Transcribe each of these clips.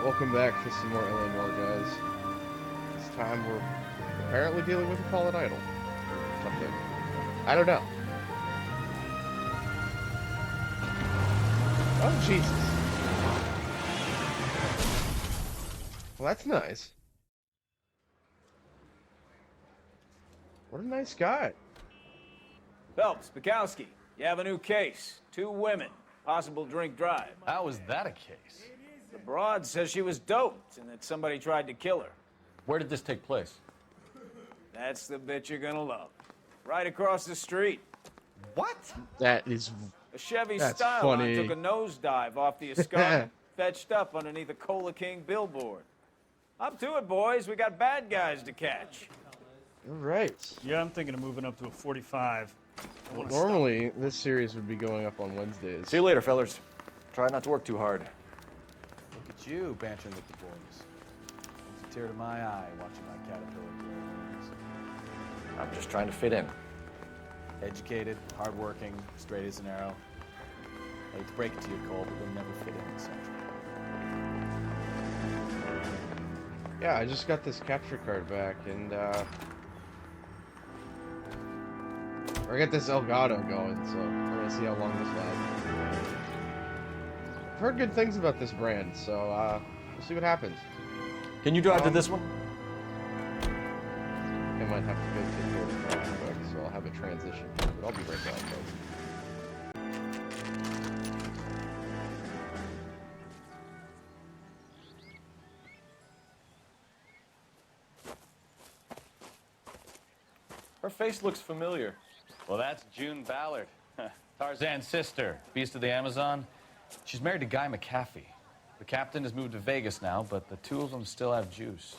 Welcome back to some more LA Noire, guys. This time we're apparently dealing with a fallen idol. Something. I don't know. Oh, Jesus. Well, that's nice. What a nice guy. Phelps, Bekowski, you have a new case. 2 women, possible drink drive. How was that a case? The broad says she was doped and that somebody tried to kill her. Where did this take place? That's the bit you're gonna love. Right across the street. What? That is... A Chevy That's Styline funny. took a nosedive off the escarpment, fetched up underneath a Cola King billboard. Up to it, boys. We got bad guys to catch. All right. Yeah, I'm thinking of moving up to a 45. Well, normally, this series would be going up on Wednesdays. See you later, fellas. Try not to work too hard. Look at you, bantering with the boys. It's a tear to my eye watching my caterpillar grow. I'm just trying to fit in. Educated, hardworking, straight as an arrow. I hate to break it to you, Cole, but we'll never fit in the Central. Yeah, I just got this capture card back, and, I got this Elgato going, so we're gonna see how long this lasts. I've heard good things about this brand, so, we'll see what happens. Can you drive to this one? I might have to go take care of the car real quick, so I'll have a transition, but I'll be right back, folks. Her face looks familiar. Well, that's June Ballard, Tarzan's sister, beast of the Amazon. She's married to Guy McAfee. The captain has moved to Vegas now, but the two of them still have juice.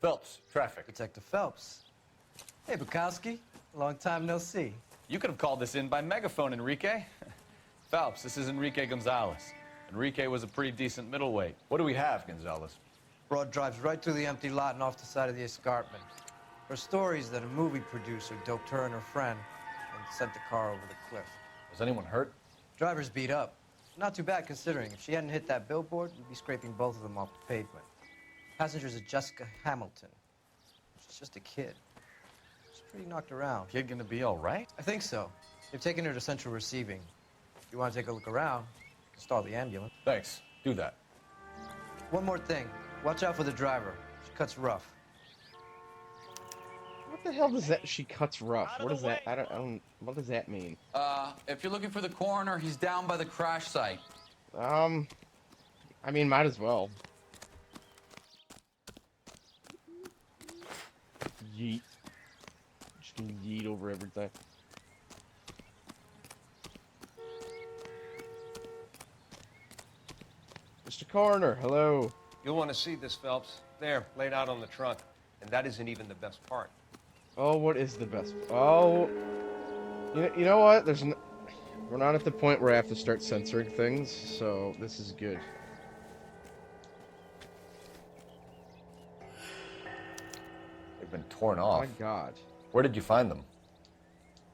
Phelps, traffic. Detective Phelps. Hey, Bekowski. Long time no see. You could have called this in by megaphone, Enrique. Phelps, this is Enrique Gonzalez. Enrique was a pretty decent middleweight. What do we have, Gonzalez? Broad drives right through the empty lot and off the side of the escarpment. Her story is that a movie producer doped her and her friend and sent the car over the cliff. Was anyone hurt? Driver's beat up. Not too bad considering. If she hadn't hit that billboard, we'd be scraping both of them off the pavement. Passenger's a Jessica Hamilton. She's just a kid. She's pretty knocked around. Kid gonna be all right? I think so. They've taken her to central receiving. If you want to take a look around, you can stall the ambulance. Thanks. Do that. One more thing. Watch out for the driver. She cuts rough. What the hell does that? She cuts rough. What is that? I don't. What does that mean? If you're looking for the coroner, he's down by the crash site. I mean, might as well. Yeet. Just gonna yeet over everything. Mr. Coroner, hello. You'll want to see this, Phelps. There, laid out on the trunk. And that isn't even the best part. Oh, what is the best? Oh, you know what? We're not at the point where I have to start censoring things, so this is good. They've been torn Oh off. my God. Where did you find them?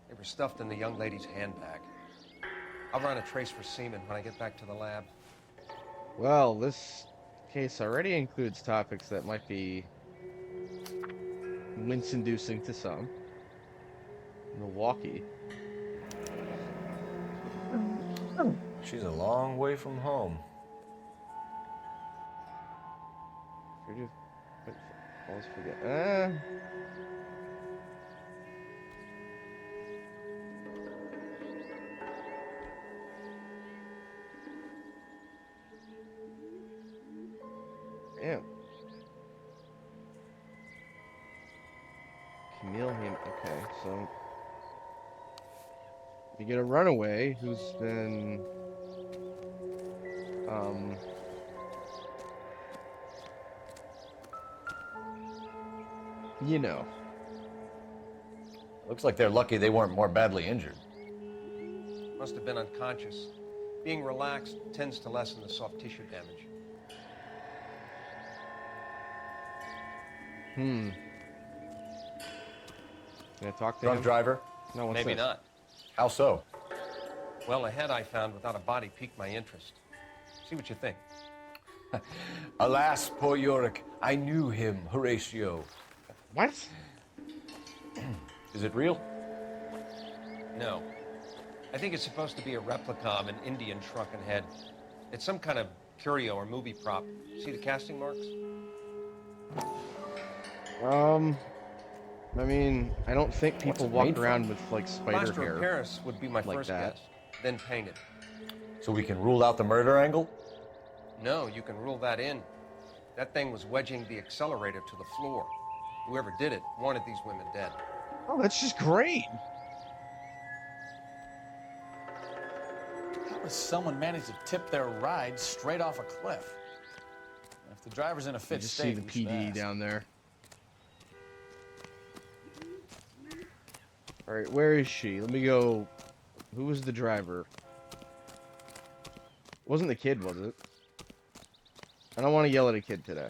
They were stuffed in the young lady's handbag. I'll run a trace for semen when I get back to the lab. Well, this case already includes topics that might be wince-inducing to some. Milwaukee. She's a long way from home. Always forget. Damn. Camille him. Okay, so you get a runaway who's been you know. Looks like they're lucky they weren't more badly injured. Must have been unconscious. Being relaxed tends to lessen the soft tissue damage. Can I talk to Drunk him? driver? No, what's Maybe this? not. How so? Well, the head I found without a body piqued my interest. See what you think. Alas, poor Yorick. I knew him, Horatio. What? Is it real? No. I think it's supposed to be a replica of an Indian shrunken head. It's some kind of curio or movie prop. See the casting marks? I mean, I don't think people it walk made around from? with, like, spider Plaster hair. of Paris would be my like first that. guess. Then painted. So we can rule out the murder angle? No, you can rule that in. That thing was wedging the accelerator to the floor. Whoever did it wanted these women dead. Oh, that's just great. How does someone manage to tip their ride straight off a cliff? If the driver's in a You fit just see state, the we should PD ask. down there. All right, where is she? Let me go. Who was the driver? Wasn't the kid, was it? I don't want to yell at a kid today.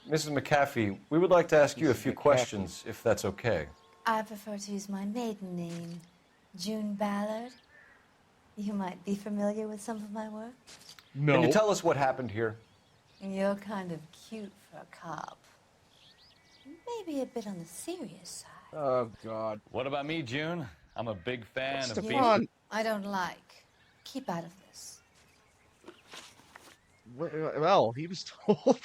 Mrs. McAfee, we would like to ask you a Mrs. few McAfee. questions, if that's okay. I prefer to use my maiden name, June Ballard. You might be familiar with some of my work. No. Can you tell us what happened here? You're kind of cute for a cop. Maybe a bit on the serious side. Oh, God. What about me, June? I'm a big fan of being... Stefan. I don't like. Keep out of this. Well, he was told.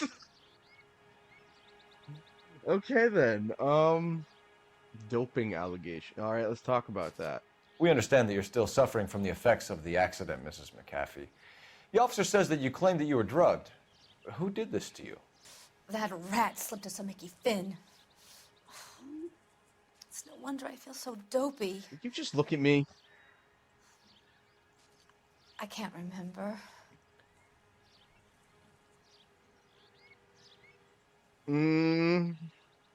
Okay, then. Doping allegation. All right, let's talk about that. We understand that you're still suffering from the effects of the accident, Mrs. McAfee. The officer says that you claimed that you were drugged. Who did this to you? That rat slipped us a Mickey Finn. It's no wonder I feel so dopey. Did you just look at me? I can't remember.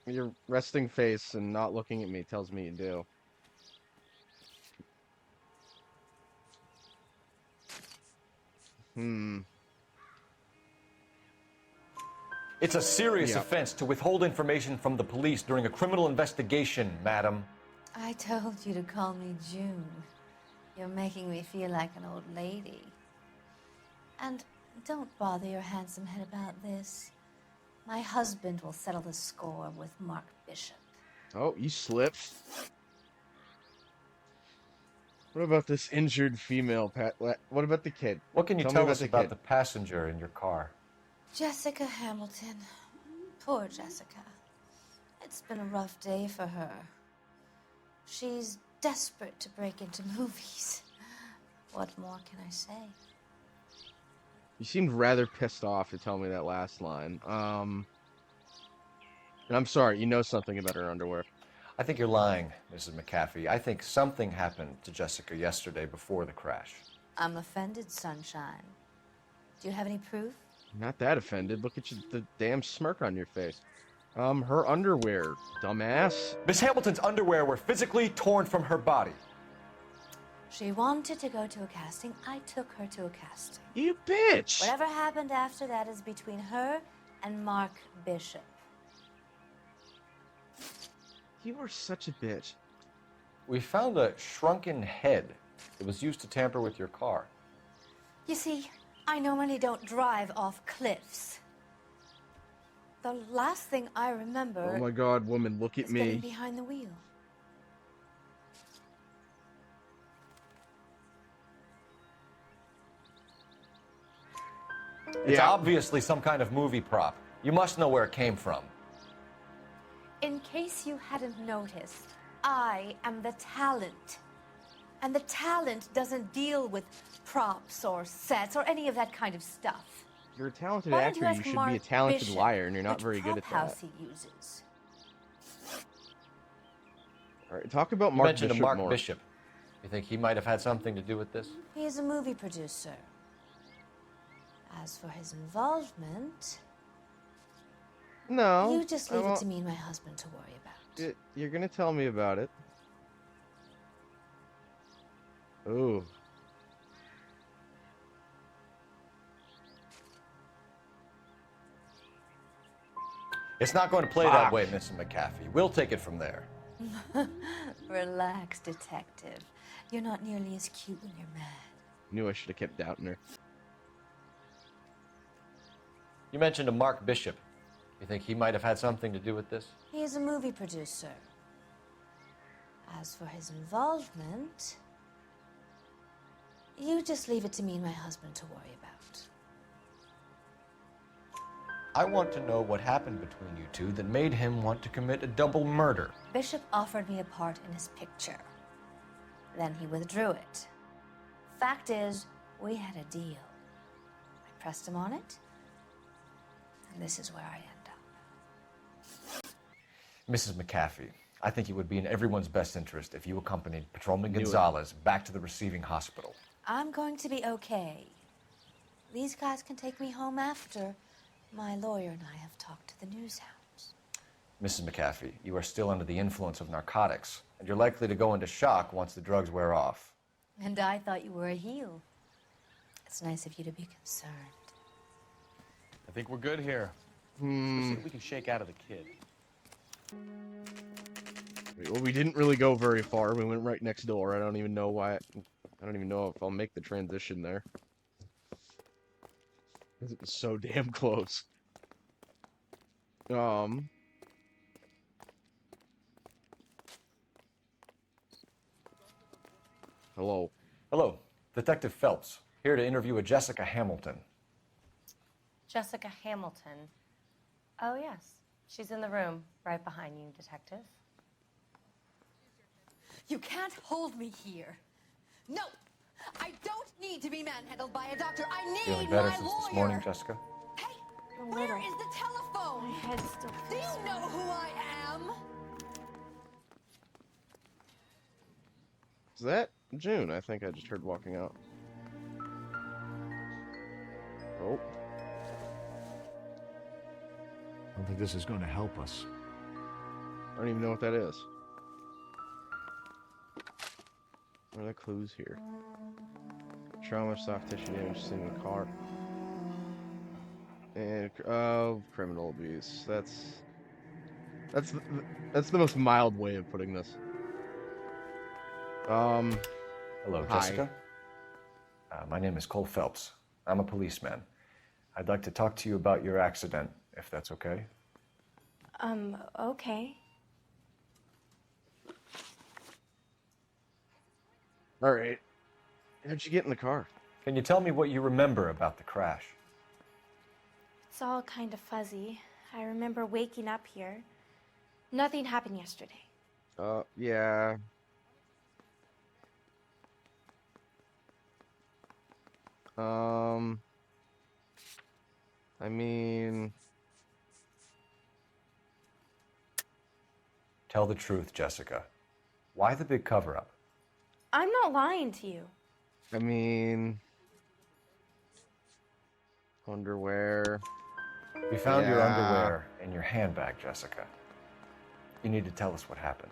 Your resting face and not looking at me tells me you do. It's a serious Yeah. offense to withhold information from the police during a criminal investigation, madam. I told you to call me June. You're making me feel like an old lady. And don't bother your handsome head about this. My husband will settle the score with Mark Bishop. Oh, you slipped. What about this injured female, Pat? What about the kid? What can you me tell us the about kid. the passenger in your car? Jessica Hamilton. Poor Jessica. It's been a rough day for her. She's desperate to break into movies. What more can I say? You seemed rather pissed off to tell me that last line. And I'm sorry, you know something about her underwear. I think you're lying, Mrs. McAfee. I think something happened to Jessica yesterday before the crash. I'm offended, Sunshine. Do you have any proof? Not that offended. Look at the damn smirk on your face. Her underwear, dumbass. Miss Hamilton's underwear were physically torn from her body. She wanted to go to a casting. I took her to a casting. You bitch! Whatever happened after that is between her and Mark Bishop. You are such a bitch. We found a shrunken head that was used to tamper with your car. You see, I normally don't drive off cliffs. The last thing I remember Oh my god, woman, look at is getting me. behind the wheel. It's obviously some kind of movie prop. You must know where it came from. In case you hadn't noticed, I am the talent. And the talent doesn't deal with props or sets or any of that kind of stuff. You're a talented Why don't actor. you You ask should Mark be a talented Bishop liar, and you're not which very good at prop that. house he uses? All right, talk about You Mark mentioned Bishop Mark more. Bishop. You think he might have had something to do with this? He is a movie producer. As for his involvement, No. you just I leave it won't- to me and my husband to worry about. You're gonna tell me about it. Ooh. It's not going to play that way, Mrs. McAfee. We'll take it from there. Relax, detective. You're not nearly as cute when you're mad. Knew I should have kept doubting her. You mentioned a Mark Bishop. You think he might have had something to do with this? He is a movie producer. As for his involvement, you just leave it to me and my husband to worry about. I want to know what happened between you two that made him want to commit a double murder. Bishop offered me a part in his picture. Then he withdrew it. Fact is, we had a deal. I pressed him on it, and this is where I end up. Mrs. McAfee, I think it would be in everyone's best interest if you accompanied Patrolman Knew it. Gonzalez back to the receiving hospital. I'm going to be okay. These guys can take me home after. My lawyer and I have talked to the news hounds. Mrs. McAfee, you are still under the influence of narcotics, and you're likely to go into shock once the drugs wear off. And I thought you were a heel. It's nice of you to be concerned. I think we're good here. Let's see if we can shake out of the kid. Well, we didn't really go very far. We went right next door. I don't even know why. I don't even know if I'll make the transition there. Because it was so damn close. Hello. Hello, Detective Phelps, here to interview a Jessica Hamilton. Jessica Hamilton. Oh, yes. She's in the room, right behind you, Detective. You can't hold me here. No! I don't need to be manhandled by a doctor. I need Feeling better my since lawyer. this morning, Jessica? Hey, A where little. is the telephone? My head still Do feels you know who I am? Is that June? I think I just heard walking out. Oh. I don't think this is going to help us. I don't even know what that is. What are the clues here? Trauma, soft tissue damage seen in the car. And criminal abuse. That's the most mild way of putting this. Hello, Hi. Jessica. My name is Cole Phelps. I'm a policeman. I'd like to talk to you about your accident, if that's okay. Okay. All right. How'd you get in the car? Can you tell me what you remember about the crash? It's all kind of fuzzy. I remember waking up here. Nothing happened yesterday. Yeah. I mean... Tell the truth, Jessica. Why the big cover-up? I'm not lying to you. I mean... Underwear... We found your Yeah. underwear in your handbag, Jessica. You need to tell us what happened.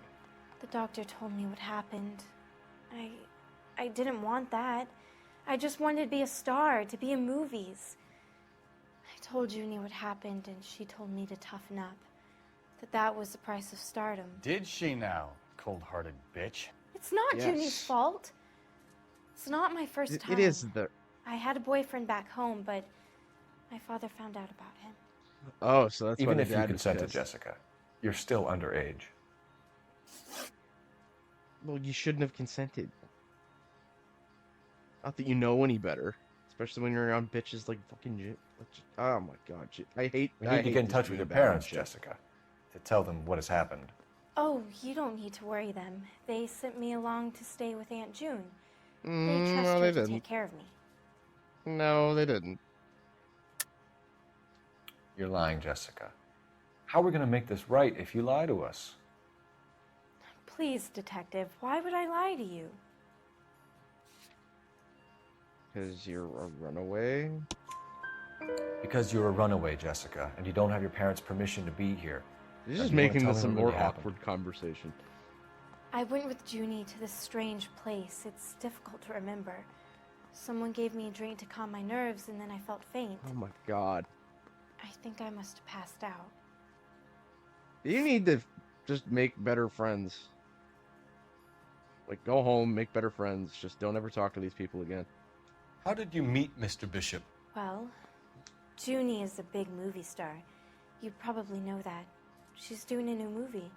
The doctor told me what happened. I didn't want that. I just wanted to be a star, to be in movies. I told Junie what happened, and she told me to toughen up. That was the price of stardom. Did she now, cold-hearted bitch? It's not Yes. Junie's fault. It's not my first time. It is the... I had a boyfriend back home, but my father found out about him. Oh, so that's Even why if the you dad was consented, pissed. Jessica, you're still underage. Well, you shouldn't have consented. Not that you know any better. Especially when you're around bitches like fucking Jim. Oh my god, I hate... We I need to hate get in this touch being with a your bad parents, shit. Jessica, to tell them what has happened. Oh, you don't need to worry them. They sent me along to stay with Aunt June. They Mm, trust no, her they to didn't. take care of me. No, they didn't. You're lying, Jessica. How are we going to make this right if you lie to us? Please, detective, why would I lie to you? Because you're a runaway? Because you're a runaway, Jessica, and you don't have your parents' permission to be here. You're Now, just do you wanna making tell this a me what more really happened? awkward conversation. I went with Junie to this strange place. It's difficult to remember. Someone gave me a drink to calm my nerves, and then I felt faint. Oh my god. I think I must have passed out. You need to just make better friends. Like, go home, make better friends. Just don't ever talk to these people again. How did you meet Mr. Bishop? Well, Junie is a big movie star. You probably know that. She's doing a new movie.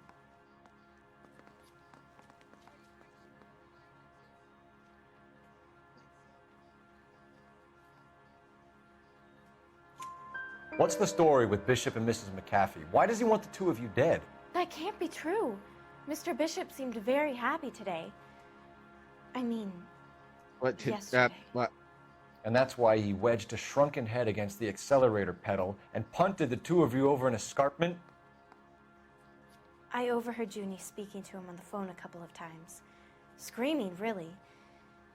What's the story with Bishop and Mrs. McAfee? Why does he want the two of you dead? That can't be true. Mr. Bishop seemed very happy today. I mean, yesterday. What? And that's why he wedged a shrunken head against the accelerator pedal and punted the two of you over an escarpment? I overheard Junie speaking to him on the phone a couple of times. Screaming, really.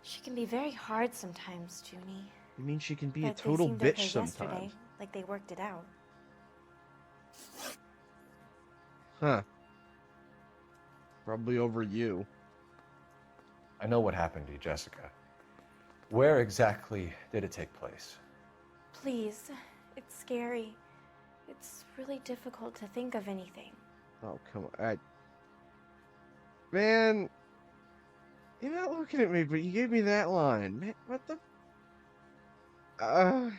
She can be very hard sometimes, Junie. You mean she can be a But they total seemed bitch okay sometimes? yesterday, like they worked it out. Huh. Probably over you. I know what happened to you, Jessica. Where exactly did it take place? Please, it's scary. It's really difficult to think of anything. Oh, come on. Man, you're not looking at me, but you gave me that line. Man, what the... Oh.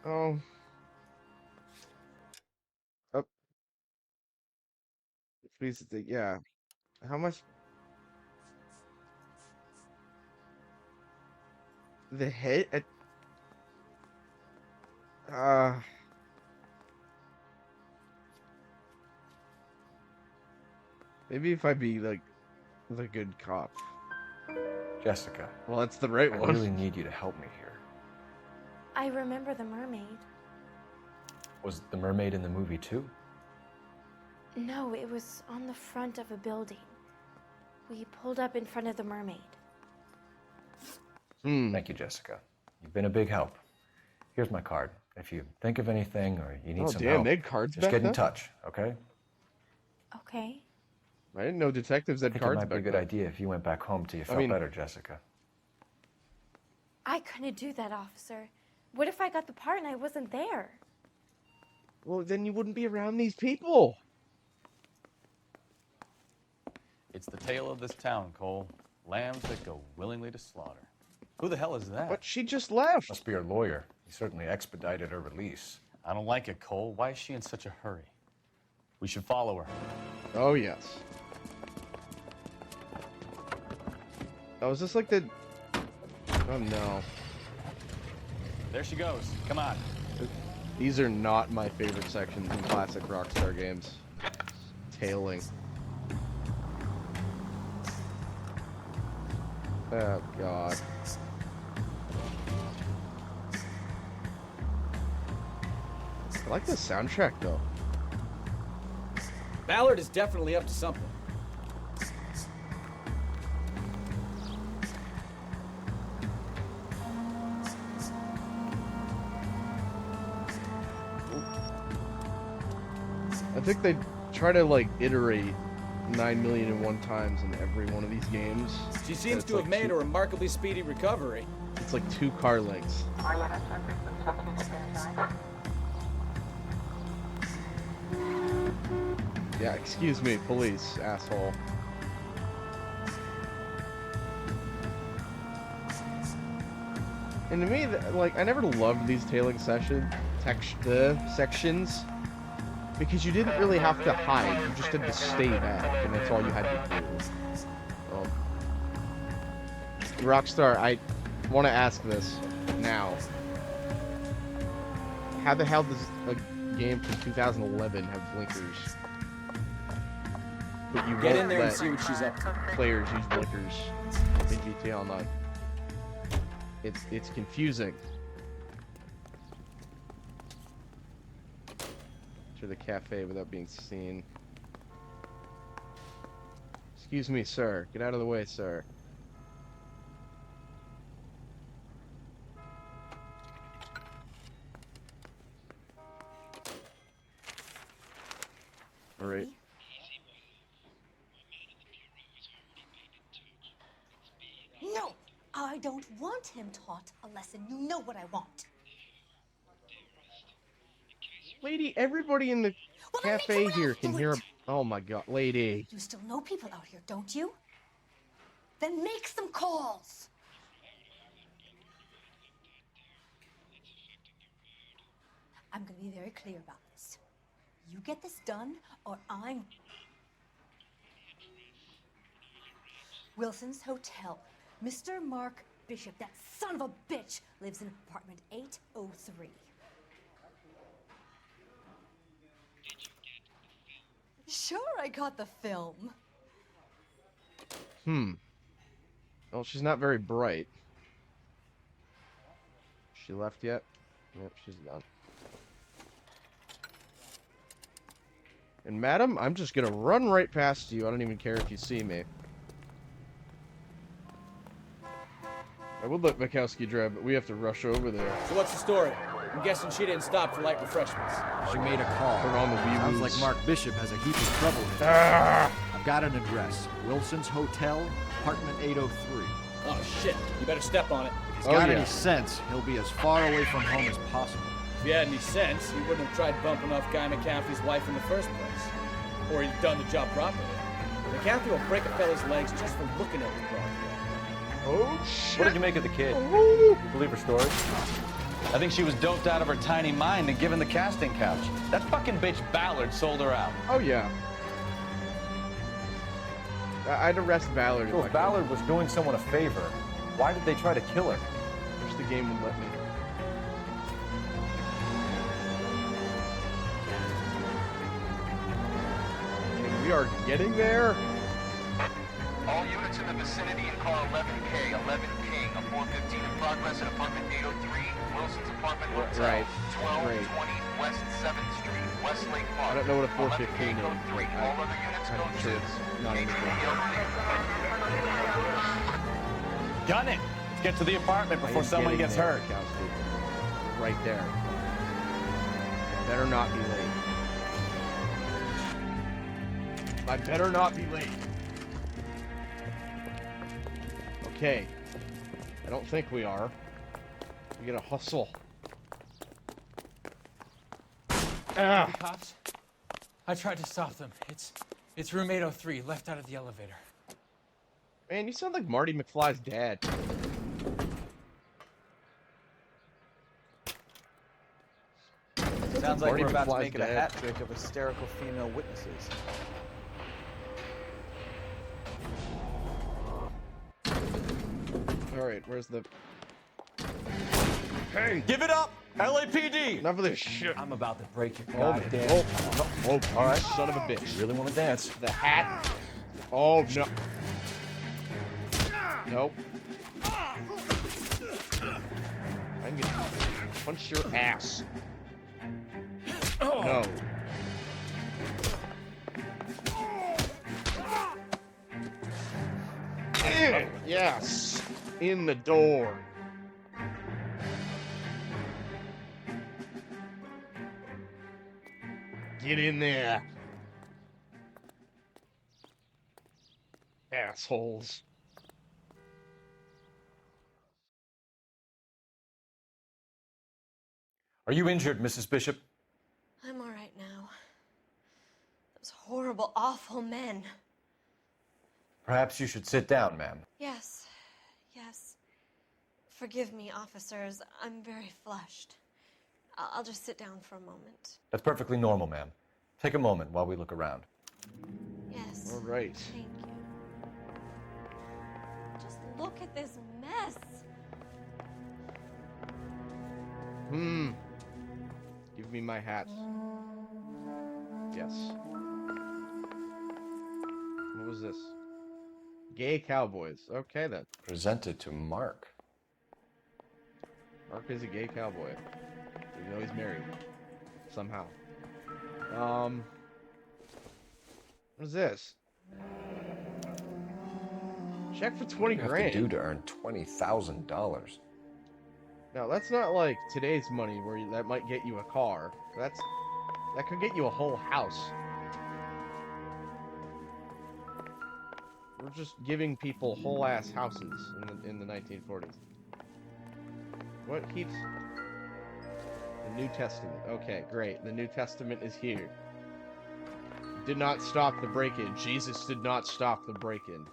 Oh. Please, yeah. How much... The head... Maybe if I be, like, the good cop. Jessica. Well, that's the right one. I really need you to help me here. I remember the mermaid. Was the mermaid in the movie too? No, it was on the front of a building. We pulled up in front of the mermaid. Thank you, Jessica. You've been a big help. Here's my card. If you think of anything or you need some help, they had cards just back get in then? touch, okay? Okay. I didn't know detectives had I think cards it might be a back good then. idea if you went back home till you felt better, Jessica. I couldn't do that, officer. What if I got the part and I wasn't there? Well, then you wouldn't be around these people. It's the tale of this town, Cole. Lambs that go willingly to slaughter. Who the hell is that? But she just left. Must be her lawyer. He certainly expedited her release. I don't like it, Cole. Why is she in such a hurry? We should follow her. Oh, yes. Oh, is this like the... Oh, no. There she goes. Come on. These are not my favorite sections in classic Rockstar games. Tailing. Oh, God. I like the soundtrack, though. Ballard is definitely up to something. I think they try to, like, iterate 9,000,001 times in every one of these games. She seems to have made a remarkably speedy recovery. It's like 2 car lengths. Yeah, excuse me, police, asshole. And to me, like, I never loved these tailing sections because you didn't really have to hide. You just had to stay back, and that's all you had to do. Rockstar, I want to ask this now. How the hell does a game from 2011 have blinkers? But you Get won't in there and let see what she's up to. players use blinkers in GTA Online. It's confusing. To the cafe without being seen. Excuse me, sir. Get out of the way, sir. All right. No, I don't want him taught a lesson. You know what I want. Lady, everybody in the cafe here can hear Oh my god, lady. You still know people out here, don't you? Then make some calls. I'm gonna be very clear about this. You get this done, or I'm... Wilson's Hotel. Mr. Mark Bishop, that son of a bitch, lives in apartment 803. Sure, I got the film. Well, she's not very bright. She left yet? Yep, she's gone. And madam, I'm just gonna run right past you. I don't even care if you see me. I would let Bekowski drive, but we have to rush over there. So what's the story? I'm guessing she didn't stop for light refreshments. She made a call. Turn on the Sounds wee-woos. like Mark Bishop has a heap of trouble here. I've got an address. Wilson's Hotel, apartment 803. Oh, shit. You better step on it. If he's got any sense, he'll be as far away from home as possible. If he had any sense, he wouldn't have tried bumping off Guy McCaffrey's wife in the first place. Or he'd done the job properly. McCaffrey will break a fella's legs just for looking at his broad. Oh, shit. What did you make of the kid? You believe her story? I think she was doped out of her tiny mind and given the casting couch. That fucking bitch Ballard sold her out. Oh, yeah. I'd arrest Ballard. So if Ballard was doing someone a favor, why did they try to kill her? Wish the game would let me. And we are getting there. All units in the vicinity in car 11K, 11 King, a 415 in progress at apartment 803, Wilson's apartment hotel, Right. 1220 West 7th Street, Westlake Park. I don't know what a 415 is. All other units go I'm sure to it's not even Gun it! Let's get to the apartment before someone gets hurt. Right there. Better not be late. I better not be late. Okay. I don't think we are. We gotta hustle. Ah. Cops? I tried to stop them. It's room 803, left out of the elevator. Man, you sound like Marty McFly's dad. Sounds like Marty we're about to McFly's make it a dad. hat trick of hysterical female witnesses. Alright, where's the... Hey! Give it up! LAPD! Enough of this shit. I'm about to break your Oh, goddamn... oh, all right. Son of a bitch. You really want to dance? The hat. Oh, no. Nope. I'm gonna punch your ass. No. Yes. In the door. Get in there. Assholes. Are you injured, Mrs. Bishop? I'm all right now. Those horrible, awful men. Perhaps you should sit down, ma'am. Yes, yes. Forgive me, officers. I'm very flushed. I'll just sit down for a moment. That's perfectly normal, ma'am. Take a moment while we look around. Yes. All right. Thank you. Just look at this mess. Give me my hat. Yes. What was this? Gay cowboys. Okay then. Presented to Mark. Mark is a gay cowboy. Even though he's married. Somehow. What is this? Check for 20 What do you grand. have to do to earn $20,000? Now that's not like today's money where that might get you a car. That could get you a whole house. We're just giving people whole ass houses in the 1940s. What keeps the New Testament? Okay, great. The New Testament is here. did not stop the break-in. Jesus did not stop the break-in.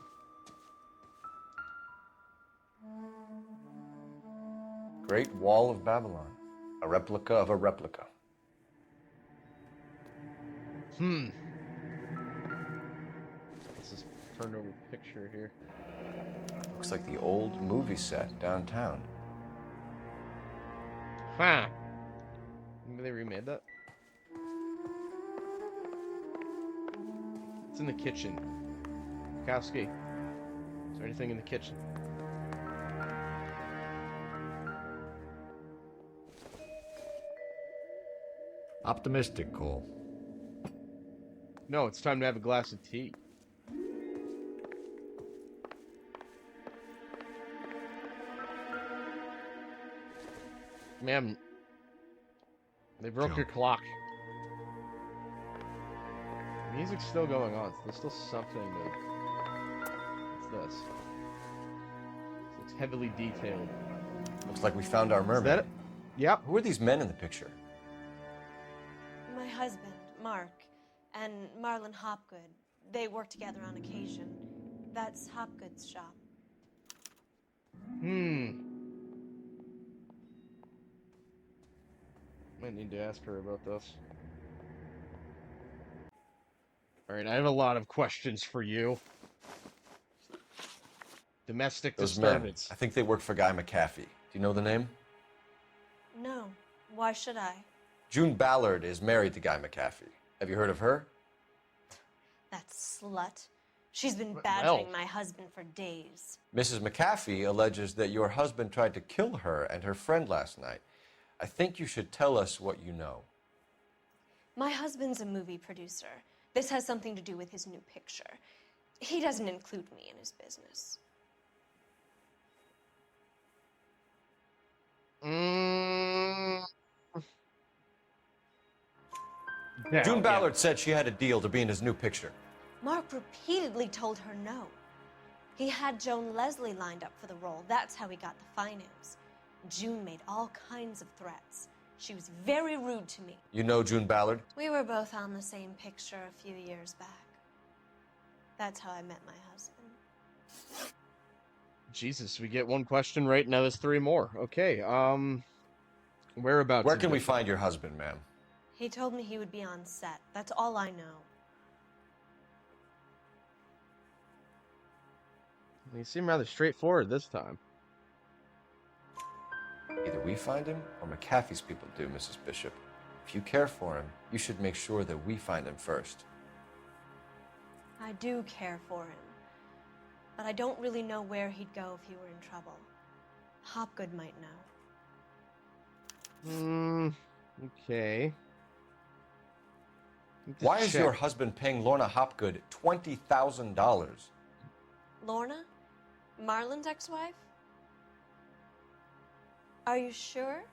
Great Wall of Babylon. A replica of a replica. Let's just turn over picture here. Looks like the old movie set downtown. Huh. Maybe they remade that? It's in the kitchen. Bekowski. Is there anything in the kitchen? Optimistic, Cole. No, it's time to have a glass of tea. Ma'am, they broke your clock. Music's still going on, so there's still something to... What's this? This looks heavily detailed. Looks like we found our mermaid. Is that it? Yep. Who are these men in the picture? My husband, Mark, and Marlon Hopgood. They work together on occasion. That's Hopgood's shop. Might need to ask her about this. Alright, I have a lot of questions for you. Domestic Those men. disturbance. I think they work for Guy McAfee. Do you know the name? No. Why should I? June Ballard is married to Guy McAfee. Have you heard of her? That slut. She's been badgering my husband for days. Mrs. McAfee alleges that your husband tried to kill her and her friend last night. I think you should tell us what you know. My husband's a movie producer. This has something to do with his new picture. He doesn't include me in his business. June Ballard said she had a deal to be in his new picture. Mark repeatedly told her no. He had Joan Leslie lined up for the role. That's how he got the finance. June made all kinds of threats. She was very rude to me. You know June Ballard? We were both on the same picture a few years back. That's how I met my husband. Jesus, we get one question right, now there's three more. Okay, whereabouts? Where can we find your husband, ma'am? He told me he would be on set. That's all I know. You seem rather straightforward this time. Either we find him or McAfee's people do, Mrs. Bishop. If you care for him, you should make sure that we find him first. I do care for him. But I don't really know where he'd go if he were in trouble. Hopgood might know. Okay. Why is your husband paying Lorna Hopgood $20,000? Lorna? Marlon's ex-wife? Are you sure?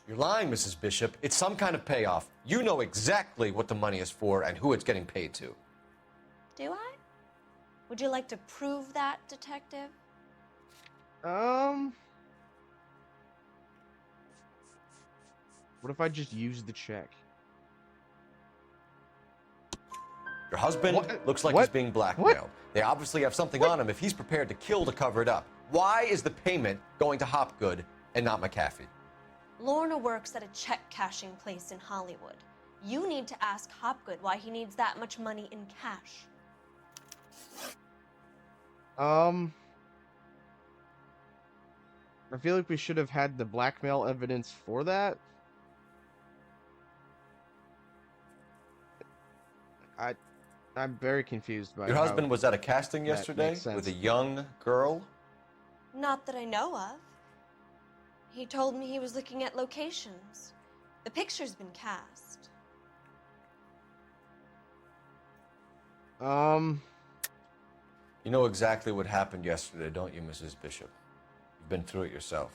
You're lying, Mrs. Bishop. It's some kind of payoff. You know exactly what the money is for and who it's getting paid to. Do I? Would you like to prove that, detective? What if I just use the check? Your husband looks like he's being blackmailed. They obviously have something on him if he's prepared to kill to cover it up. Why is the payment going to Hopgood and not McAfee? Lorna works at a check-cashing place in Hollywood. You need to ask Hopgood why he needs that much money in cash. I feel like we should have had the blackmail evidence for that. I'm very confused by Your husband was at a casting yesterday with a young girl? Not that I know of. He told me he was looking at locations. The picture's been cast. You know exactly what happened yesterday, don't you, Mrs. Bishop? You've been through it yourself.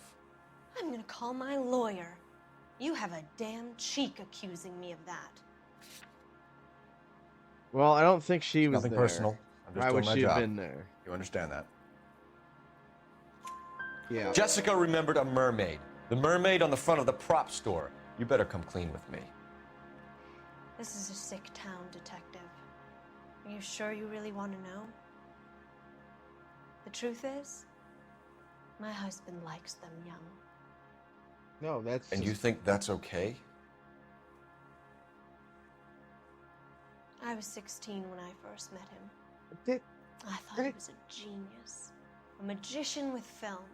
I'm gonna call my lawyer. You have a damn cheek accusing me of that. Well, I don't think she was Nothing there. personal. I'm just Why doing would my she job. have been there? You understand that? Yeah. Jessica remembered a mermaid The mermaid on the front of the prop store. You better come clean with me. This is a sick town, Detective. Are you sure you really want to know? The truth is, my husband likes them young. No, that's. And you think that's okay? I was 16 when I first met him. I thought he was a genius, a magician with film.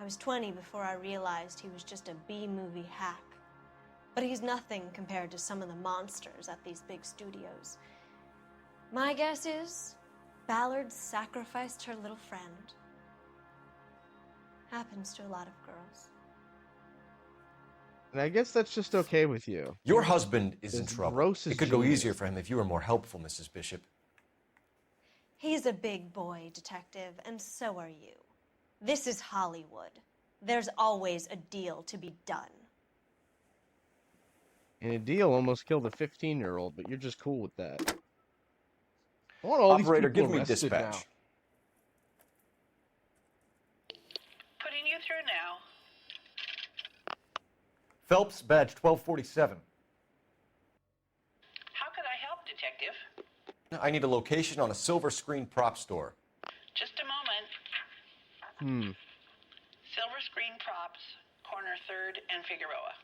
I was 20 before I realized he was just a B-movie hack. But he's nothing compared to some of the monsters at these big studios. My guess is Ballard sacrificed her little friend. Happens to a lot of girls. And I guess that's just okay with you. Your husband is in trouble. Gross as It could go genius. easier for him if you were more helpful, Mrs. Bishop. He's a big boy, Detective, and so are you. This is Hollywood. There's always a deal to be done. And a deal almost killed a 15-year-old, but you're just cool with that. I want all Operator, these people give me arrested dispatch. now. Putting you through now. Phelps, badge 1247. How could I help, Detective? I need a location on a silver screen prop store. Just a moment. Silver Screen Props, corner 3rd and Figueroa.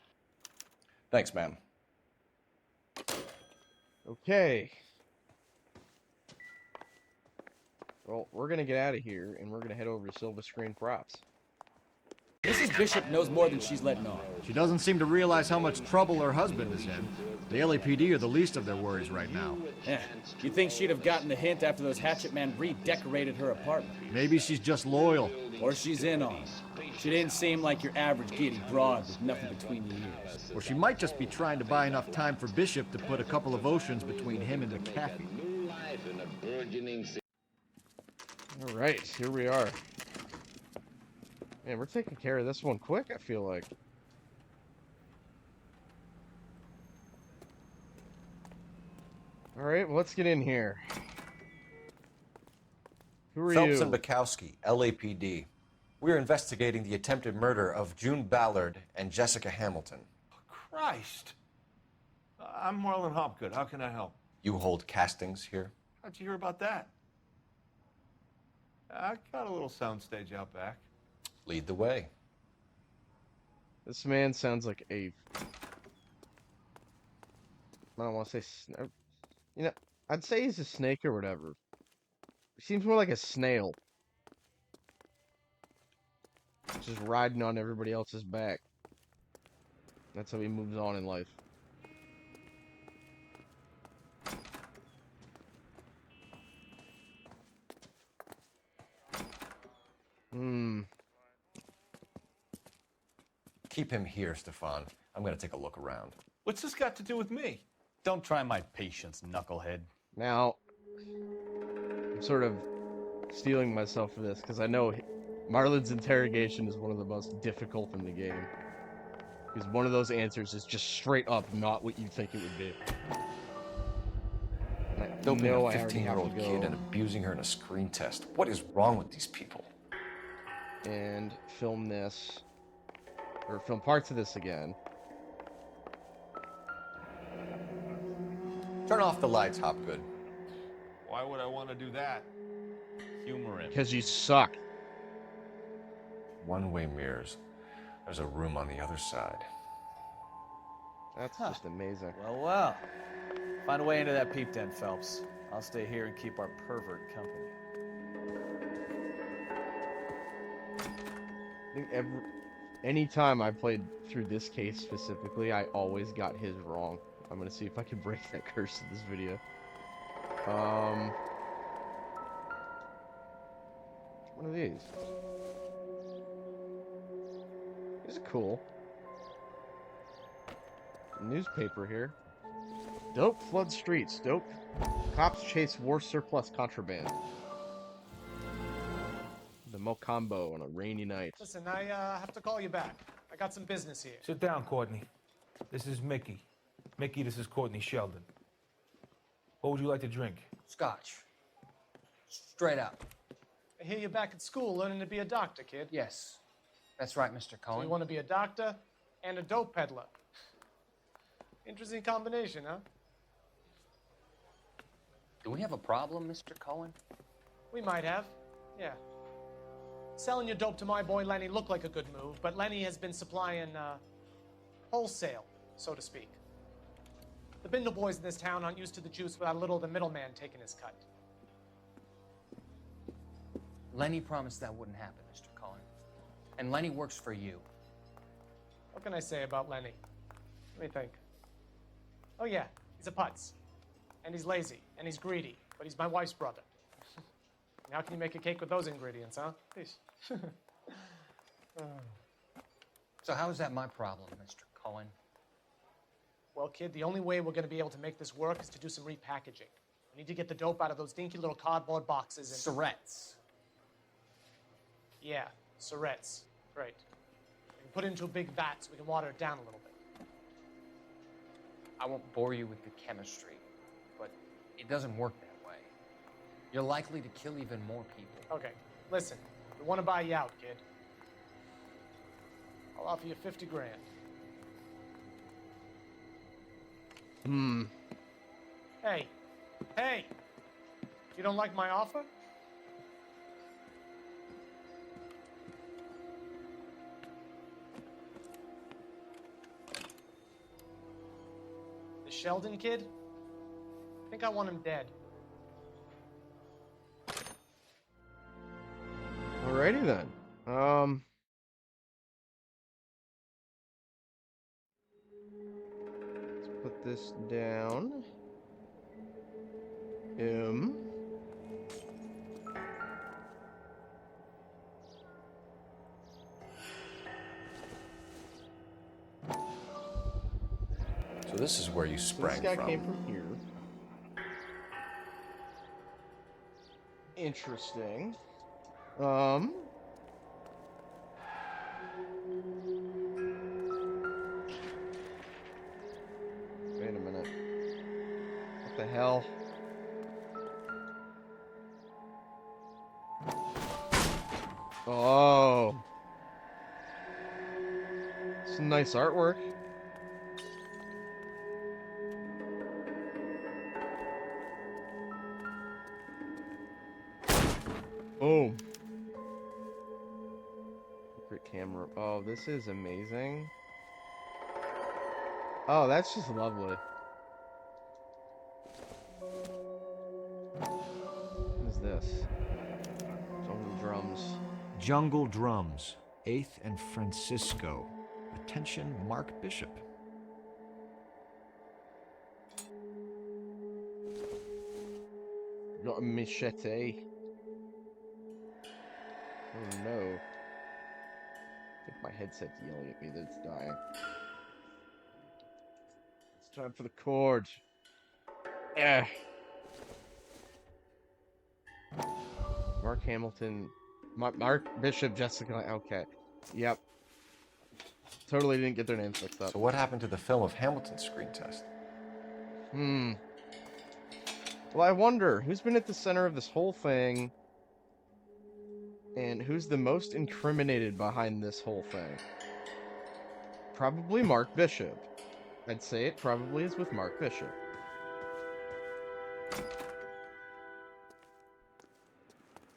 Thanks, ma'am. Okay. Well, we're gonna get out of here, and we're gonna head over to Silver Screen Props. Mrs. Bishop knows more than she's letting on. She doesn't seem to realize how much trouble her husband is in. The LAPD are the least of their worries right now. Yeah, you'd think she'd have gotten the hint after those hatchet men redecorated her apartment. Maybe she's just loyal. Or she's in on it. She didn't seem like your average giddy broad with nothing between the ears. Or she might just be trying to buy enough time for Bishop to put a couple of oceans between him and McAfee. All right, here we are. Man, we're taking care of this one quick, I feel like. All right, well, let's get in here. Who are Phelps you? and Bekowski, LAPD. We're investigating the attempted murder of June Ballard and Jessica Hamilton. Christ. I'm Marlon Hopgood. How can I help? You hold castings here? How'd you hear about that? I got a little soundstage out back. Lead the way. This man sounds like a... I don't want to say... You know, I'd say he's a snake or whatever. He seems more like a snail. Just riding on everybody else's back. That's how he moves on in life. Keep him here, Stefan. I'm going to take a look around. What's this got to do with me? Don't try my patience, knucklehead. Now, I'm sort of stealing myself for this, because I know Marlon's interrogation is one of the most difficult in the game. Because one of those answers is just straight up not what you think it would be. Doping a I already have 15-year-old to go kid and abusing her in a screen test. What is wrong with these people? and film this, or film parts of this again. Turn off the lights, Hopgood. Why would I want to do that? Humor him. Because you suck. One-way mirrors. There's a room on the other side. That's just amazing. Well, well. Find a way into that peep den, Phelps. I'll stay here and keep our pervert company. I think anytime I played through this case specifically, I always got his wrong. I'm gonna see if I can break that curse in this video. One of these. These are cool. Newspaper here. Dope flood streets. Dope. Cops chase war surplus contraband. The Mocambo on a rainy night. Listen, I have to call you back. I got some business here. Sit down, Courtney. This is Mickey. Mickey, this is Courtney Sheldon. What would you like to drink? Scotch. Straight up. I hear you're back at school learning to be a doctor, kid. Yes. That's right, Mr. So Cohen. you want to be a doctor and a dope peddler. Interesting combination, huh? Do we have a problem, Mr. Cohen? We might have, yeah. Selling your dope to my boy Lenny looked like a good move, but Lenny has been supplying, wholesale, so to speak. The Bindle boys in this town aren't used to the juice without a little of the middleman taking his cut. Lenny promised that wouldn't happen, Mr. Cohen. And Lenny works for you. What can I say about Lenny? Let me think. Oh yeah, he's a putz. And he's lazy, and he's greedy, but he's my wife's brother. And how can you make a cake with those ingredients, huh? Please. So how is that my problem, Mr. Cohen? Well, kid, the only way we're going to be able to make this work is to do some repackaging. We need to get the dope out of those dinky little cardboard boxes and... Surrettes. Yeah, Surrettes. Great. We can put it into a big vat so we can water it down a little bit. I won't bore you with the chemistry, but it doesn't work that way. You're likely to kill even more people. Okay, listen. We want to buy you out, kid. I'll offer you 50 grand. Hey. Hey! You don't like my offer? The Sheldon kid? I think I want him dead. Alrighty then. Let's put this down. So this is where you sprang This guy from. came from here. Interesting. Wait a minute. What the hell? Oh. Some nice artwork. Oh. Secret camera. Oh, this is amazing. Oh, that's just lovely. What is this? Jungle drums. Jungle Drums, 8th and Francisco. Attention, Mark Bishop. Got a machete. Oh no. I think my headset's yelling at me that it's dying. It's time for the chord. Yeah. Mark Hamilton. Mark Bishop, Jessica. Okay. Yep. Totally didn't get their names mixed up. So what happened to the film of Hamilton's screen test? Well, I wonder who's been at the center of this whole thing, and who's the most incriminated behind this whole thing. Probably Mark Bishop. I'd say it probably is with Mark Bishop.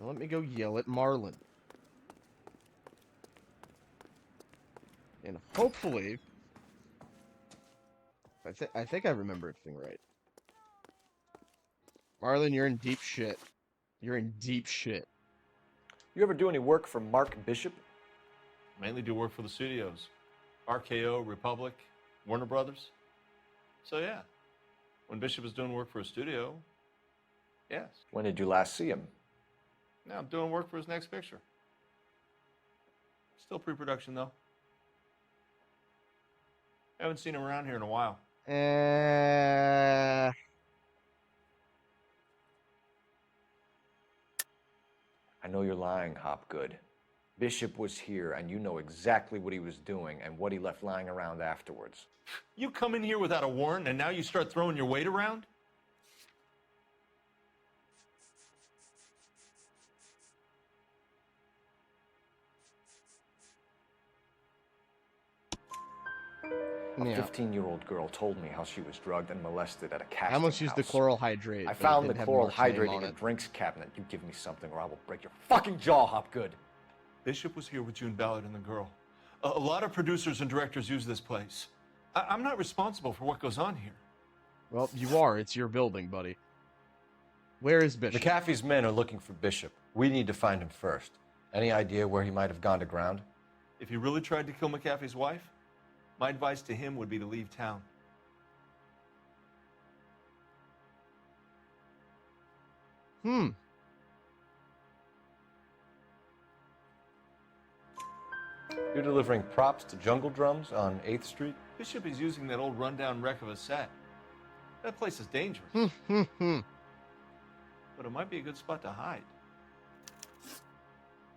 Now let me go yell at Marlon. And hopefully, I think I remember everything right. Marlon, you're in deep shit. You're in deep shit. You ever do any work for Mark Bishop? Mainly do work for the studios. RKO, Republic, Warner Brothers. So yeah, when Bishop is doing work for a studio, yes. When did you last see him? Now I'm doing work for his next picture. Still pre-production though. Haven't seen him around here in a while. I know you're lying, Hopgood. Bishop was here, and you know exactly what he was doing and what he left lying around afterwards. You come in here without a warrant, and now you start throwing your weight around? A Yeah. 15-year-old girl told me how she was drugged and molested at a casting How much used the house. chloral hydrate? I but it found the didn't have chloral Mark's name hydrate on in a it. drinks cabinet. You give me something or I will break your fucking jaw, Hopgood. Bishop was here with June Ballard and the girl. A lot of producers and directors use this place. I'm not responsible for what goes on here. Well, you are. It's your building, buddy. Where is Bishop? McAfee's men are looking for Bishop. We need to find him first. Any idea where he might have gone to ground? If he really tried to kill McAfee's wife, my advice to him would be to leave town. You're delivering props to Jungle Drums on 8th Street? Bishop is using that old rundown wreck of a set. That place is dangerous. But it might be a good spot to hide.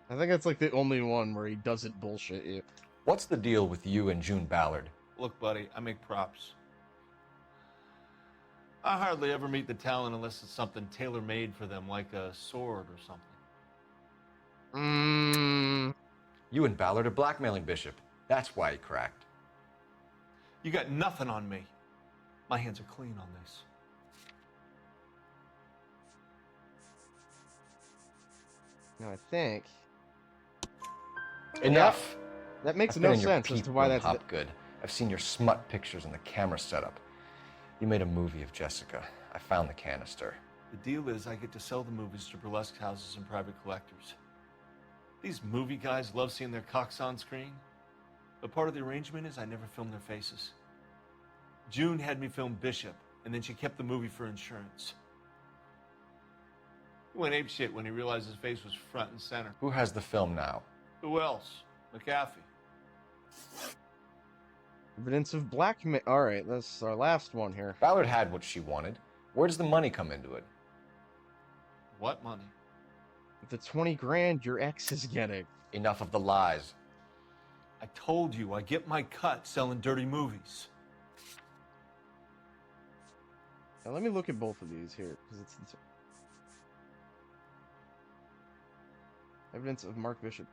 I think that's like the only one where he doesn't bullshit you. What's the deal with you and June Ballard? Look, buddy, I make props. I hardly ever meet the talent unless it's something tailor-made for them, like a sword or something. You and Ballard are blackmailing Bishop. That's why he cracked. You got nothing on me. My hands are clean on this. Now I think. Enough. That makes I've no been in your sense as peep to why room, that's. Hopgood. I've seen your smut pictures and the camera setup. You made a movie of Jessica. I found the canister. The deal is I get to sell the movies to burlesque houses and private collectors. These movie guys love seeing their cocks on screen, but part of the arrangement is I never film their faces. June had me film Bishop, and then she kept the movie for insurance. He went apeshit when he realized his face was front and center. Who has the film now? Who else? McAfee. Evidence of blackmail. All right, that's our last one here. Ballard had what she wanted. Where does the money come into it? What money? The 20 grand your ex is getting. Enough of the lies. I told you I get my cut selling dirty movies. Now let me look at both of these here, because it's evidence of Mark Bishop.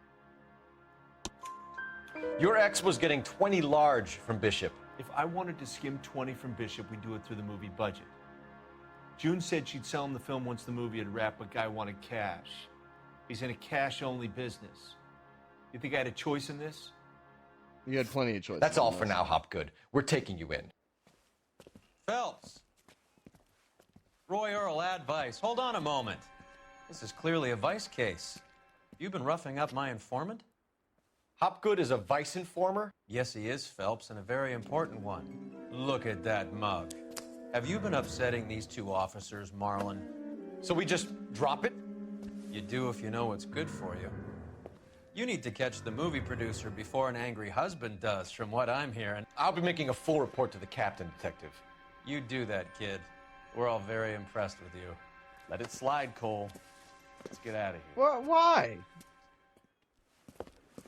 Your ex was getting 20 large from Bishop. If I wanted to skim 20 from Bishop, we'd do it through the movie budget. June said she'd sell him the film once the movie had wrapped, but Guy wanted cash. He's in a cash-only business. You think I had a choice in this? You had plenty of choices. That's all for now, Hopgood. We're taking you in. Phelps. Roy Earl, ad vice. Hold on a moment. This is clearly a vice case. You've been roughing up my informant? Hopgood is a vice informer? Yes, he is, Phelps, and a very important one. Look at that mug. Have you been upsetting these two officers, Marlon? So we just drop it? You do if you know what's good for you. You need to catch the movie producer before an angry husband does, from what I'm hearing. I'll be making a full report to the captain, Detective. You do that, kid. We're all very impressed with you. Let it slide, Cole. Let's get out of here. What? Why?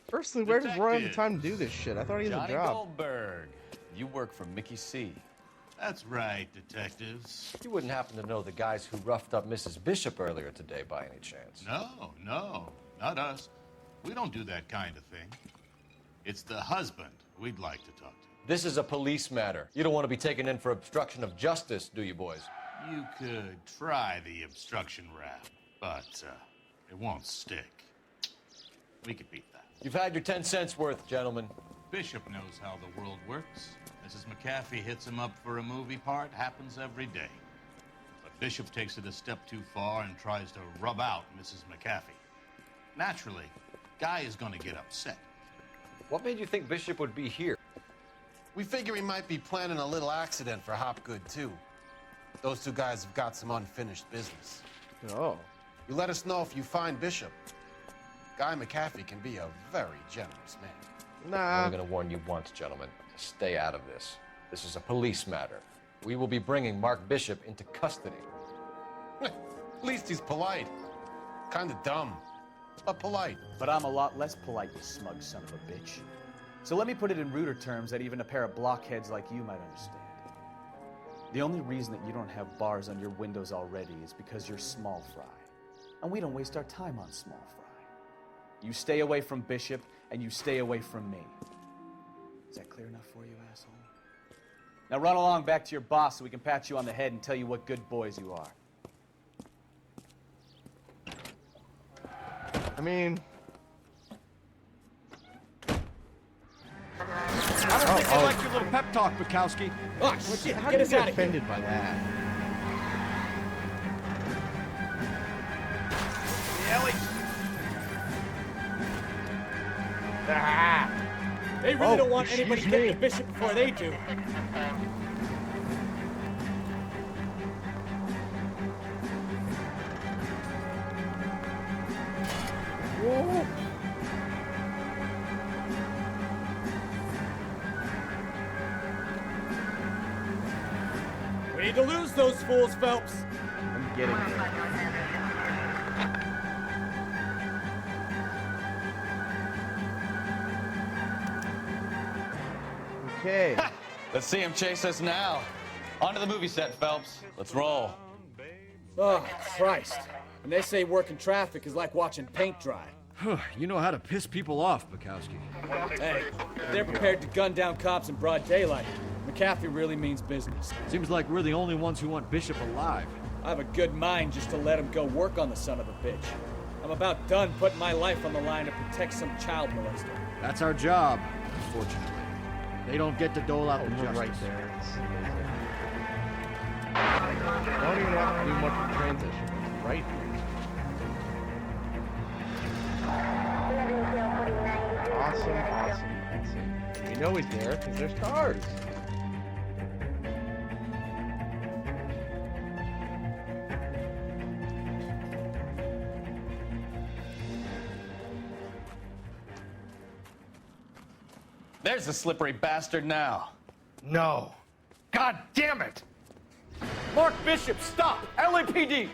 Firstly, where does Roy have the time to do this shit? I thought he had a Johnny job. Goldberg. You work for Mickey C. That's right, detectives. You wouldn't happen to know the guys who roughed up Mrs. Bishop earlier today by any chance? No, not us. We don't do that kind of thing. It's the husband we'd like to talk to. This is a police matter. You don't want to be taken in for obstruction of justice, do you, boys? You could try the obstruction rap, but it won't stick. We could beat that. You've had your 10 cents worth, gentlemen. Bishop knows how the world works. Mrs. McAfee hits him up for a movie part, happens every day. But Bishop takes it a step too far and tries to rub out Mrs. McAfee. Naturally, Guy is going to get upset. What made you think Bishop would be here? We figure he might be planning a little accident for Hopgood, too. Those two guys have got some unfinished business. Oh. You let us know if you find Bishop. Guy McAfee can be a very generous man. I'm only going to warn you once, gentlemen. Stay out of this. This is a police matter. We will be bringing Mark Bishop into custody. At least he's polite. Kind of dumb, but polite. But I'm a lot less polite, you smug son of a bitch. So let me put it in ruder terms that even a pair of blockheads like you might understand. The only reason that you don't have bars on your windows already is because you're small fry. And we don't waste our time on small fry. You stay away from Bishop, and you stay away from me. Is that clear enough for you, asshole? Now run along back to your boss so we can pat you on the head and tell you what good boys you are. I mean... I don't think they like your little pep talk, Bekowski. Oh, shit, How get do us you out get of here. offended by that? Ellie. Ah! They really Oh, don't want anybody excuse getting me. the bishop before they do. Whoa! We need to lose those fools, Phelps. I'm getting there. Okay. Let's see him chase us now. Onto the movie set, Phelps. Let's roll. Oh, Christ. And they say working traffic is like watching paint dry. You know how to piss people off, Bekowski. Hey, if they're prepared to gun down cops in broad daylight, McAfee really means business. Seems like we're the only ones who want Bishop alive. I have a good mind just to let him go work on the son of a bitch. I'm about done putting my life on the line to protect some child molester. That's our job, unfortunately. They don't get to dole out the justice. Right there. It's amazing. I don't even have to do much of a transition. It's right here. Awesome. You know he's there because there's cars. There's the slippery bastard now. No. God damn it! Mark Bishop, stop! LAPD!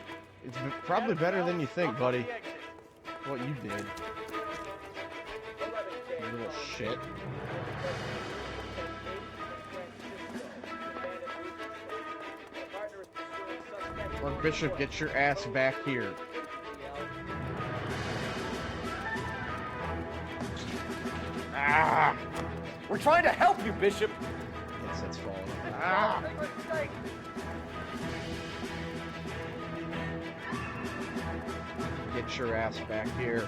It's probably better than you think, buddy. What you did. You little shit. Mark Bishop, get your ass back here. Ah! We're trying to help you, Bishop. Yes, that's falling. Ah! Get your ass back here.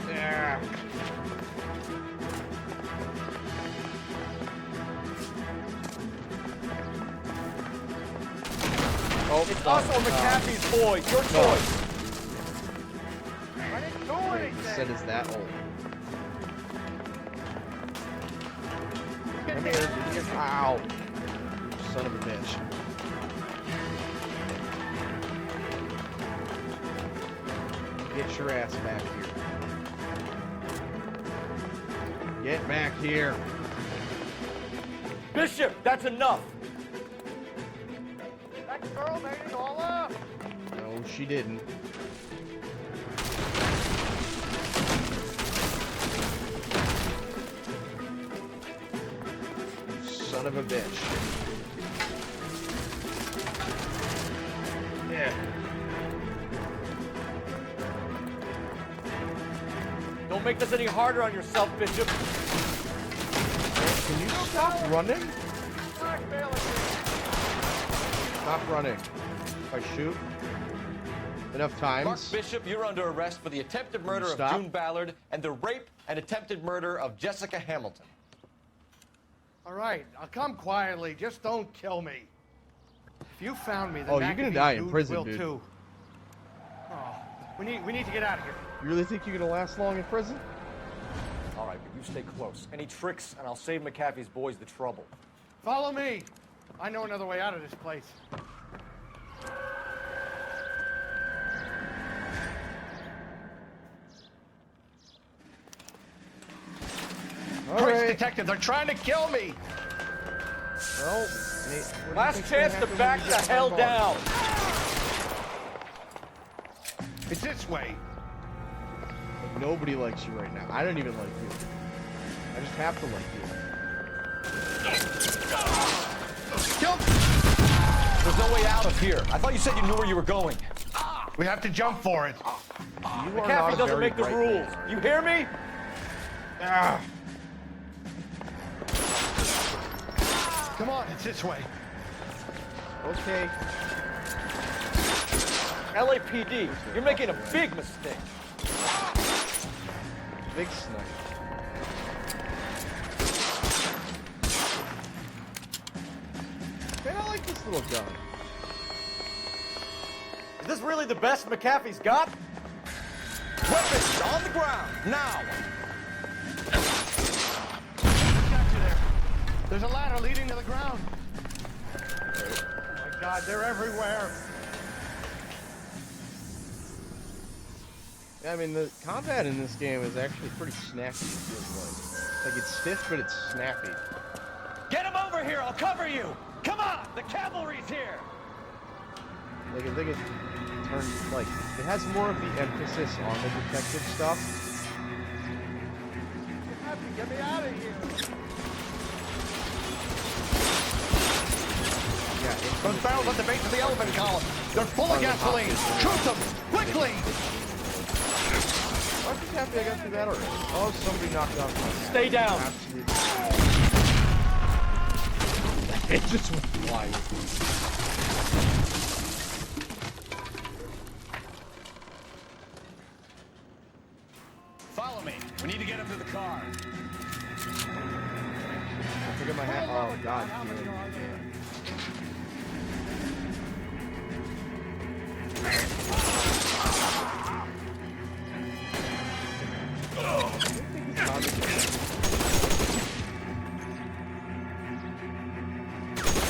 Yeah. Oh, It's us or McAfee's boys. Your choice. I didn't do anything. He said, "Is that old?" Come here. Ow. Son of a bitch. Get your ass back here. Get back here. Bishop, that's enough. That girl made it all up! No, she didn't. You son of a bitch. Yeah. Don't make this any harder on yourself, Bishop. Can you stop running? Stop running. If I shoot enough times. Mark Bishop, you're under arrest for the attempted murder of June Ballard and the rape and attempted murder of Jessica Hamilton. All right, I'll come quietly. Just don't kill me. If you found me, then Oh, you're gonna die in dudes prison, will dude. too. Oh, we need to get out of here. You really think you're gonna last long in prison? All right, but you stay close. Any tricks, and I'll save McAfee's boys the trouble. Follow me. I know another way out of this place. Alright. Detective, they're trying to kill me. Well, Last chance to back the hell down. It's this way. Nobody likes you right now. I don't even like you. I just have to like you. There's no way out of here. I thought you said you knew where you were going. We have to jump for it. McAfee doesn't make the rules. You hear me? Ah. Come on, it's this way. Okay. LAPD, you're making a big mistake. Big snipe. Man, I like this little gun. Is this really the best McAfee's got? Weapons on the ground, now! Got you there. There's a ladder leading to the ground. Oh my God, they're everywhere. Yeah, I mean, the combat in this game is actually pretty snappy, it feels like. Like, it's stiff, but it's snappy. Get him over here! I'll cover you! Come on! The cavalry's here! Like, I think it turns, like, it has more of the emphasis on the detective stuff. Get me out of here. Yeah, those barrels at the base of the elephant column. They're full of gasoline. Shoot them! Quickly! I'm just happy I got through that already. Oh, somebody knocked off my... Stay down! Absolutely. It just went flying. Follow me. We need to get him to the car. Look at my hat. Oh, God.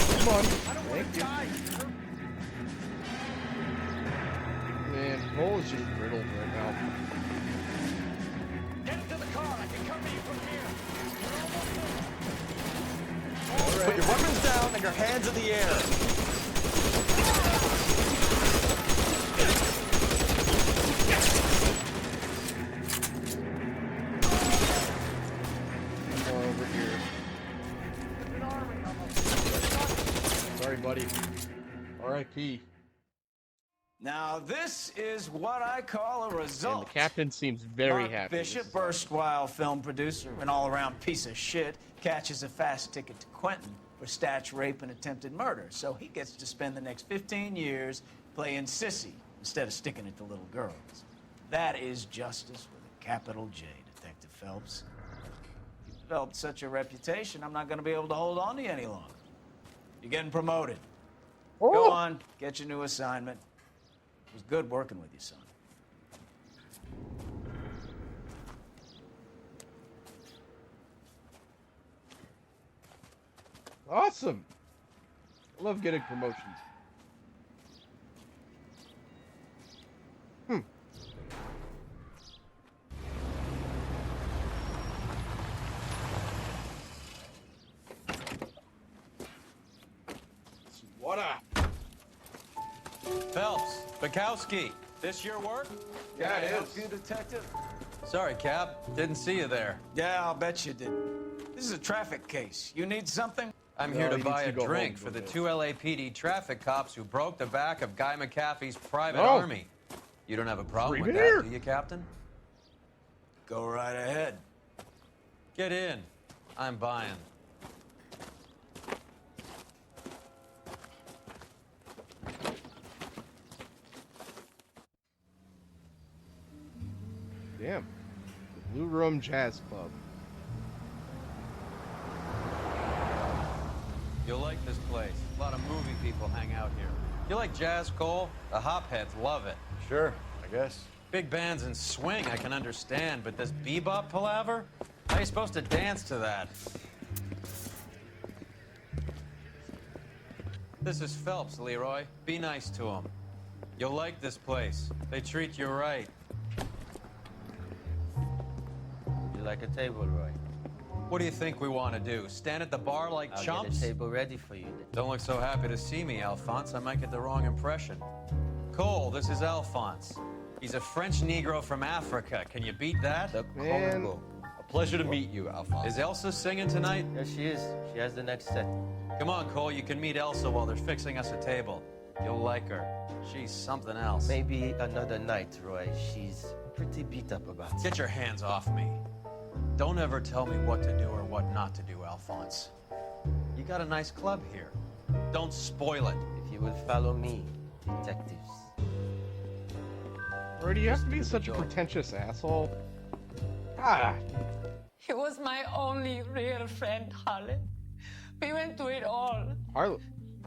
Come on. Thank you. Man, Cole is just riddled right now. Get into the car. I can cover you from here. Put your weapons down and your hands in the air. More over here. Sorry, buddy. R.I.P. Now, this is what I call a result. And the captain seems very Mark happy. Bishop, erstwhile film producer, an all-around piece of shit, catches a fast ticket to Quentin for statch rape and attempted murder. So he gets to spend the next 15 years playing sissy instead of sticking it to little girls. That is justice with a capital J, Detective Phelps. You've developed such a reputation, I'm not going to be able to hold on to you any longer. You're getting promoted. Go on, get your new assignment. It was good working with you, son. Awesome. I love getting promotions. What up? Phelps, Bekowski, this your work? Yeah, it is. You, detective? Sorry, Cap. Didn't see you there. Yeah, I'll bet you did. This is a traffic case. You need something? I'm here to buy a drink for the 2 LAPD traffic cops who broke the back of Guy McAfee's private army. You don't have a problem with that, do you, Captain? Go right ahead. Get in. I'm buying. Damn. The Blue Room Jazz Club. You'll like this place. A lot of movie people hang out here. You like jazz, Cole? The hopheads love it. Sure, I guess. Big bands and swing I can understand, but this bebop palaver? How are you supposed to dance to that? This is Phelps, Leroy. Be nice to him. You'll like this place. They treat you right. You like a table, Roy? What do you think we want to do? Stand at the bar like I'll chumps? get a table ready for you. Don't look so happy to see me, Alphonse. I might get the wrong impression. Cole, this is Alphonse. He's a French Negro from Africa. Can you beat that? The Congo. A pleasure to meet you, Alphonse. Is Elsa singing tonight? Yes, she is. She has the next set. Come on, Cole. You can meet Elsa while they're fixing us a table. You'll like her. She's something else. Maybe another night, Roy. She's pretty beat up about it. Get your hands off me. Don't ever tell me what to do or what not to do, Alphonse. You got a nice club here. Don't spoil it. If you would follow me, detectives. Or do you have to be such a pretentious asshole? Ah. He was my only real friend, Harlan. We went through it all. Harlan?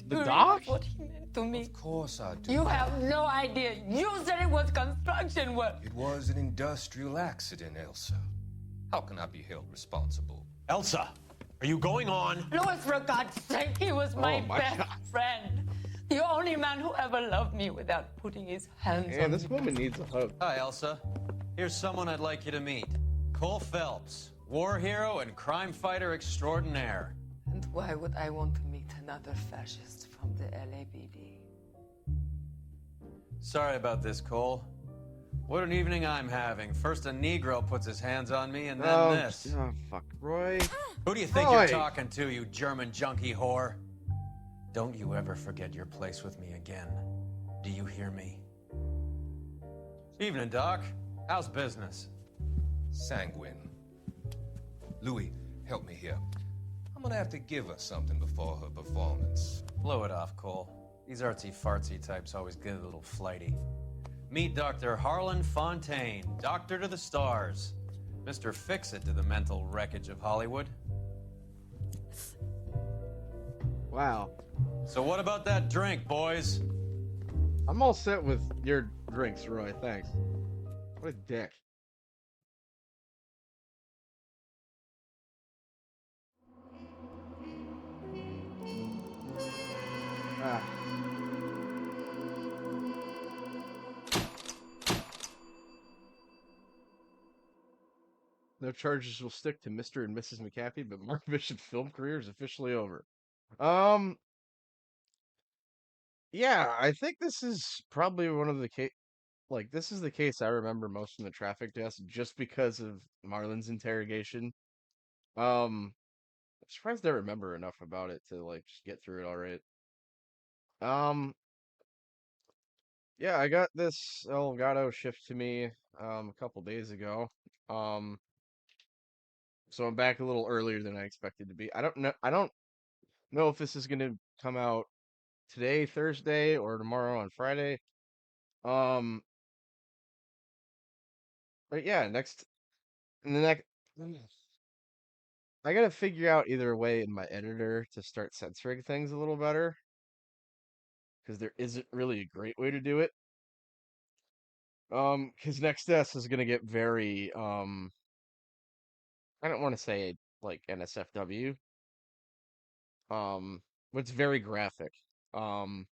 The You doc? realize what he meant to me. Of course I do. You have no idea. You said it was construction work. It was an industrial accident, Elsa. How can I be held responsible? Elsa, are you going on? Louis, for God's sake, he was my, best friend. The only man who ever loved me without putting his hands Man, on this me. woman needs a hug. Hi, Elsa. Here's someone I'd like you to meet. Cole Phelps, war hero and crime fighter extraordinaire. And why would I want to meet another fascist from the LAPD? Sorry about this, Cole. What an evening I'm having. First a Negro puts his hands on me, and then this. Oh, fuck, Roy. Who do you think Roy. you're talking to, you German junkie whore? Don't you ever forget your place with me again. Do you hear me? Evening, Doc. How's business? Sanguine. Louis, help me here. I'm gonna have to give her something before her performance. Blow it off, Cole. These artsy-fartsy types always get a little flighty. Meet Dr. Harlan Fontaine, doctor to the stars. Mr. Fix-It to the mental wreckage of Hollywood. Wow. So what about that drink, boys? I'm all set with your drinks, Roy. Thanks. What a dick. Ah. No charges will stick to Mr. and Mrs. McAfee, but Mark Bishop's film career is officially over. Yeah, I think this is probably one of the case. Like, this is the case I remember most from the traffic desk, just because of Marlon's interrogation. I'm surprised I remember enough about it to like just get through it all right. Yeah, I got this Elgato shipped to me a couple days ago. So I'm back a little earlier than I expected to be. I don't know if this is gonna come out today, Thursday, or tomorrow on Friday. But yeah, in the next I gotta figure out either way in my editor to start censoring things a little better. Because there isn't really a great way to do it. Because Next S is gonna get very I don't want to say like NSFW. But it's very graphic. And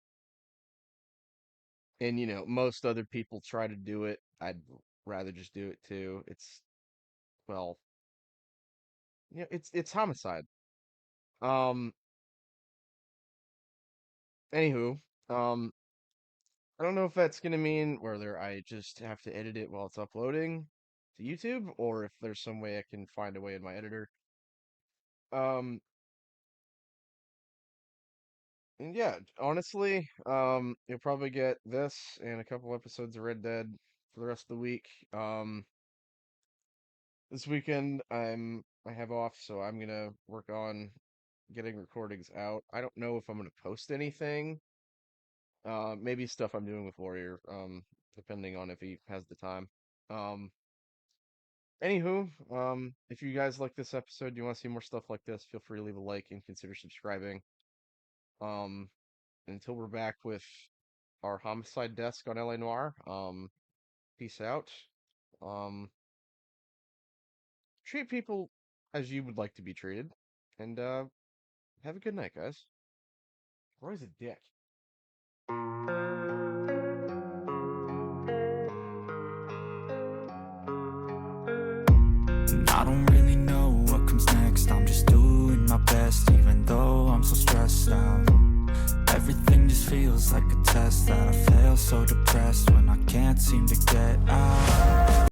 you know, most other people try to do it. I'd rather just do it too. It's well, you know, it's homicide. Anywho, I don't know if that's gonna mean whether I just have to edit it while it's uploading to YouTube, or if there's some way I can find a way in my editor. And yeah, honestly, you'll probably get this and a couple episodes of Red Dead for the rest of the week. This weekend I have off, so I'm gonna work on getting recordings out. I don't know if I'm gonna post anything. Maybe stuff I'm doing with Warrior, depending on if he has the time. Anywho, if you guys like this episode, you want to see more stuff like this, feel free to leave a like and consider subscribing. Until we're back with our homicide desk on LA Noire, peace out. Treat people as you would like to be treated, and have a good night, guys. Roy's a dick. And I don't really know what comes next. I'm just doing my best, even though I'm so stressed out. Everything just feels like a test that I fail, so depressed when I can't seem to get out.